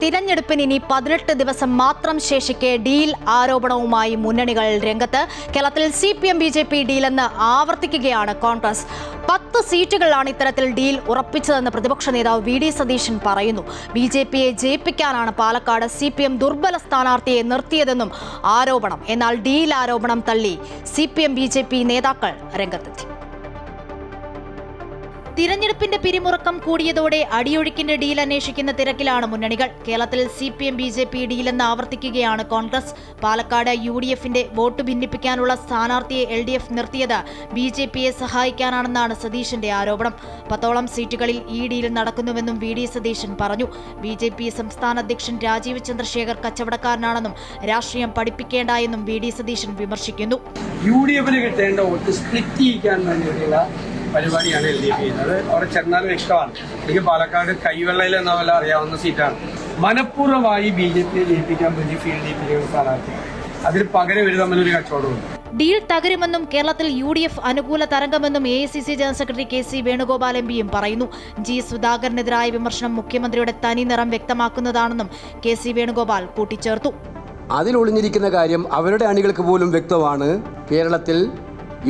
തിരഞ്ഞെടുപ്പിന് ഇനി 18 ദിവസം മാത്രം ശേഷിക്കെ ഡീൽ ആരോപണവുമായി മുന്നണികൾ രംഗത്ത്. കേരളത്തിൽ CPM BJP ഡീലെന്ന് ആവർത്തിക്കുകയാണ് കോൺഗ്രസ്. 10 സീറ്റുകളിലാണ് ഇത്തരത്തിൽ ഡീൽ ഉറപ്പിച്ചതെന്ന് പ്രതിപക്ഷ നേതാവ് VD സതീശൻ പറയുന്നു. BJPയെ ജയിപ്പിക്കാനാണ് പാലക്കാട് CPM ദുർബല സ്ഥാനാർത്ഥിയെ നിർത്തിയതെന്നും ആരോപണം. എന്നാൽ ഡീൽ ആരോപണം തള്ളി CPM BJP നേതാക്കൾ രംഗത്തെത്തി. തിരഞ്ഞെടുപ്പിന്റെ പിരിമുറുക്കം കൂടിയതോടെ അടിയൊഴുക്കിന്റെ ഡീൽ അന്വേഷിക്കുന്ന തിരക്കിലാണ് മുന്നണികൾ. കേരളത്തിൽ CPM BJP ഡീലെന്ന് ആവർത്തിക്കുകയാണ് കോൺഗ്രസ്. പാലക്കാട് UDFന്റെ വോട്ട് ഭിന്നിപ്പിക്കാനുള്ള സ്ഥാനാർത്ഥിയെ LDF നിർത്തിയത് BJPയെ സഹായിക്കാനാണെന്നാണ് സതീശന്റെ ആരോപണം. 10ഓളം സീറ്റുകളിൽ ഈ ഡീൽ നടക്കുന്നുവെന്നും VD സതീശൻ പറഞ്ഞു. BJP സംസ്ഥാന അധ്യക്ഷൻ രാജീവ് ചന്ദ്രശേഖർ കച്ചവടക്കാരനാണെന്നും രാഷ്ട്രീയം പഠിപ്പിക്കേണ്ട എന്നും VD സതീശൻ വിമർശിക്കുന്നു. UDFന് കിട്ടേണ്ട വോട്ട് സ്പ്ലിറ്റ് ചെയ്യാൻ വേണ്ടിയിട്ടുള്ള പരിപാടിയാണ് LDF ചെയ്യുന്നത്. അവിടെ ചെന്നാൽ വ്യക്തമാണ്. എനിക്ക് പാലക്കാട് കൈവെള്ളയിൽ എന്ന പോലെ അറിയാവുന്ന സീറ്റാണ്. മനഃപൂർവ്വമായി BJPയെ ജയിപ്പിക്കാൻ വേണ്ടി ഫീൽഡ് ചെയ്യിപ്പിക്കുന്ന സ്ഥാനാർത്ഥി. അതിന് പകരം ഇവർ തമ്മിലൊരു കച്ചവടമുണ്ട്. ഡീൽ തകരുമെന്നും കേരളത്തിൽ UDF അനുകൂല തരംഗമെന്നും AICC general secretary KC Venugopal MPയും പറയുന്നു. G സുധാകരനെതിരായ വിമർശനം മുഖ്യമന്ത്രിയുടെ തനി നിറം വ്യക്തമാക്കുന്നതാണെന്നും KC വേണുഗോപാൽ കൂട്ടിച്ചേർത്തു. അതിലൊളിഞ്ഞിരിക്കുന്ന കാര്യം അവരുടെ അണികൾക്ക് പോലും വ്യക്തമാണ്. കേരളത്തിൽ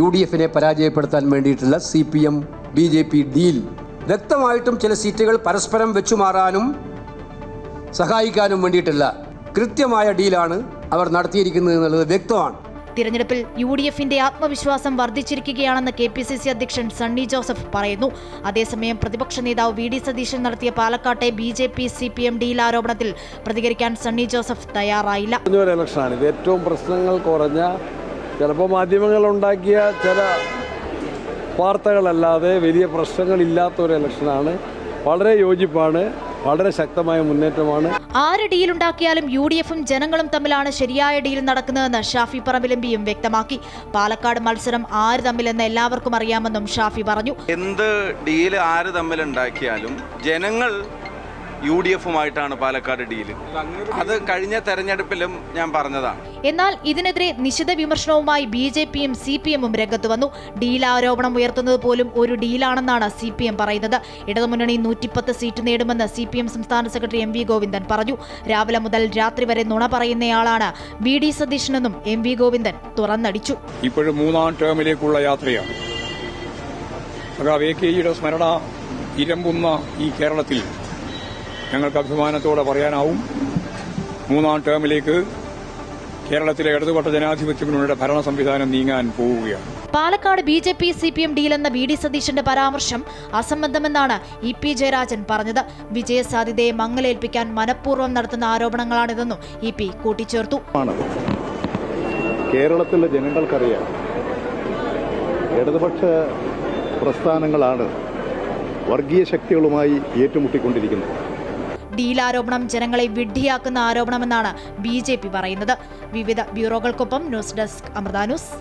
UDFനെ പരാജയപ്പെടുത്താൻ വേണ്ടിയിട്ടുള്ള CPM BJP ഡീൽ വ്യക്തമായിട്ടും ചില സീറ്റുകൾ പരസ്പരം വെച്ചുമാറാനും സഹായിക്കാനും വേണ്ടിയിട്ടുള്ള കൃത്യമായ ഡീലാണ് അവർ നടത്തിയിരിക്കുന്നത് എന്നുള്ളത് വ്യക്തമാണ്. തിരഞ്ഞെടുപ്പിൽ UDFന്റെ ആത്മവിശ്വാസം വർദ്ധിച്ചിരിക്കുകയാണെന്ന് KPCC അധ്യക്ഷൻ സണ്ണി ജോസഫ് പറയുന്നു. അതേസമയം പ്രതിപക്ഷ നേതാവ് VD സതീശൻ നടത്തിയ പാലക്കാട്ടെ BJP CPM ഡീൽ ആരോപണത്തിൽ പ്രതികരിക്കാൻ സണ്ണി ജോസഫ് തയ്യാറായില്ല. ഇത് ഏറ്റവും പ്രശ്നങ്ങൾ കുറഞ്ഞ, ചിലപ്പോൾ മാധ്യമങ്ങൾ ഉണ്ടാക്കിയ ചില വാർത്തകളല്ലാതെ വലിയ പ്രശ്നങ്ങളില്ലാത്ത ഒരു ഇലക്ഷനാണ്. വളരെ യോജിപ്പാണ്, വളരെ ശക്തമായ മുന്നേറ്റമാണ്. ആര് ഡീലുണ്ടാക്കിയാലും UDFും ജനങ്ങളും തമ്മിലാണ് ശരിയായ ഡീൽ നടക്കുന്നതെന്ന് ഷാഫി പറമ്പിൽ MPയും വ്യക്തമാക്കി. പാലക്കാട് മത്സരം ആര് തമ്മിലെന്ന് എല്ലാവർക്കും അറിയാമെന്നും ഷാഫി പറഞ്ഞു. എന്ത് ഡീൽ ആര് തമ്മിലുണ്ടാക്കിയാലും ജനങ്ങൾ UDFുമായിട്ടാണ് പാലക്കാട് ഡീല്. അത് കഴിഞ്ഞ തെരഞ്ഞെടുപ്പിലും ഞാൻ പറഞ്ഞതാണ്. എന്നാൽ ഇതിനെതിരെ നിശിത വിമർശനവുമായി BJPയും CPMും രംഗത്ത് വന്നു. ഡീൽ ആരോപണം ഉയർത്തുന്നത് പോലും ഒരു ഡീലാണെന്നാണ് CPM പറയുന്നത്. ഇടതുമുന്നണി 110 സീറ്റ് നേടുമെന്ന് CPM സംസ്ഥാന സെക്രട്ടറി MV ഗോവിന്ദൻ പറഞ്ഞു. രാവിലെ മുതൽ രാത്രി വരെ നുണ പറയുന്നയാളാണ് VD സതീശനെന്നും MV ഗോവിന്ദൻ തുറന്നടിച്ചു. ഇപ്പോഴും 3ാം ടേമിലേക്കുള്ള യാത്രയാണ്. AKയുടെ സ്മരണ ഇരമ്പുന്ന ഈ കേരളത്തിൽ ഞങ്ങൾക്ക് അഭിമാനത്തോടെ പറയാനാവും, 3ാം ടേമിലേക്ക് കേരളത്തിലെ ഇടതുപക്ഷ ജനാധിപത്യ മുന്നണിയുടെ ഭരണ സംവിധാനം നീങ്ങാൻ പോവുകയാണ്. പാലക്കാട് BJP CPM ഡീലെന്ന VD സതീശന്റെ പരാമർശം അസംബന്ധമെന്നാണ് EP ജയരാജൻ പറഞ്ഞത്. വിജയസാധ്യതയെ മങ്ങലേൽപ്പിക്കാൻ മനഃപൂർവ്വം നടത്തുന്ന ആരോപണങ്ങളാണിതെന്നും EP കൂട്ടിച്ചേർത്തു. കേരളത്തിലെ ജനങ്ങൾക്കറിയാം, ഇടതുപക്ഷ പ്രസ്ഥാനങ്ങളാണ് വർഗീയ ശക്തികളുമായി ഏറ്റുമുട്ടിക്കൊണ്ടിരിക്കുന്നത്. ഡീൽ ആരോപണം ജനങ്ങളെ വിഡ്ഢിയാക്കുന്ന ആരോപണമെന്നാണ് BJP പറയുന്നത്. വിവിധ ബ്യൂറോകൾക്കൊപ്പം ന്യൂസ് ഡെസ്ക് അമൃത ന്യൂസ്.